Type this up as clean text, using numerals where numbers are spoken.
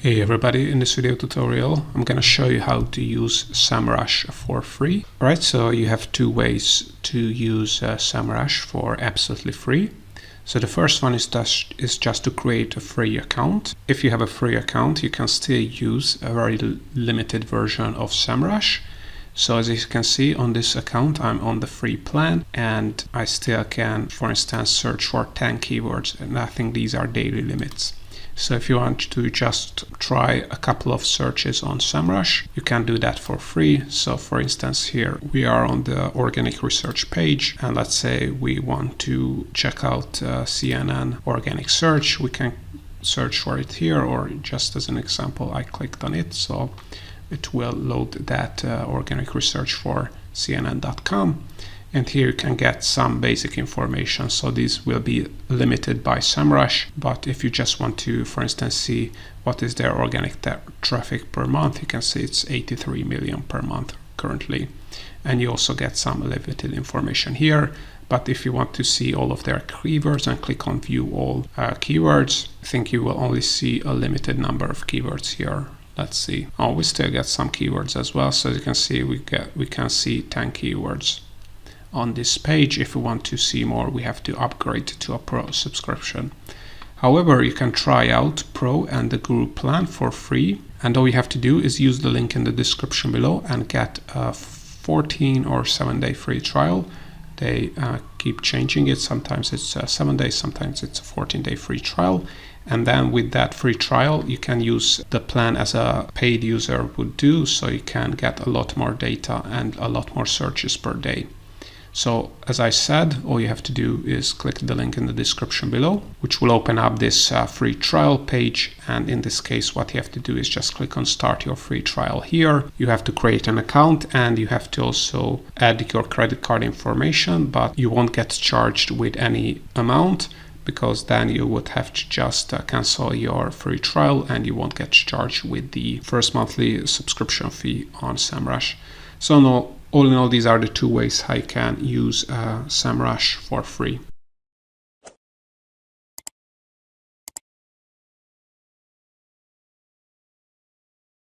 Hey everybody, in this video tutorial I'm going to show you how to use Semrush for free. Alright, so you have two ways to use Semrush for absolutely free. So the first one is just to create a free account. If you have a free account, you can still use a very limited version of Semrush. So as you can see on this account, I'm on the free plan and I still can, for instance, search for 10 keywords, and I think these are daily limits. So if you want to just try a couple of searches on Semrush, you can do that for free. So for instance, here we are on the organic research page, and let's say we want to check out CNN organic search. We can search for it here, or just as an example, I clicked on it, so it will load that organic research for CNN.com. And here you can get some basic information. So these will be limited by Semrush, but if you just want to, for instance, see what is their organic traffic per month, you can see it's 83 million per month currently. And you also get some limited information here. But if you want to see all of their keywords and click on view all keywords, I think you will only see a limited number of keywords here. Let's see. Oh, we still get some keywords as well. So as you can see, we can see 10 keywords on this page. If we want to see more, we have to upgrade to a Pro subscription. However, you can try out Pro and the Guru plan for free, and all you have to do is use the link in the description below and get a 14 or 7-day free trial. They keep changing it. Sometimes it's 7 days, sometimes it's a 14-day free trial. And then with that free trial, you can use the plan as a paid user would do, so you can get a lot more data and a lot more searches per day. So as I said, all you have to do is click the link in the description below, which will open up this free trial page. And in this case, what you have to do is just click on start your free trial here. You have to create an account and you have to also add your credit card information, but you won't get charged with any amount, because then you would have to just cancel your free trial and you won't get charged with the first monthly subscription fee on Semrush. So no, all in all, these are the two ways how you can use Semrush for free.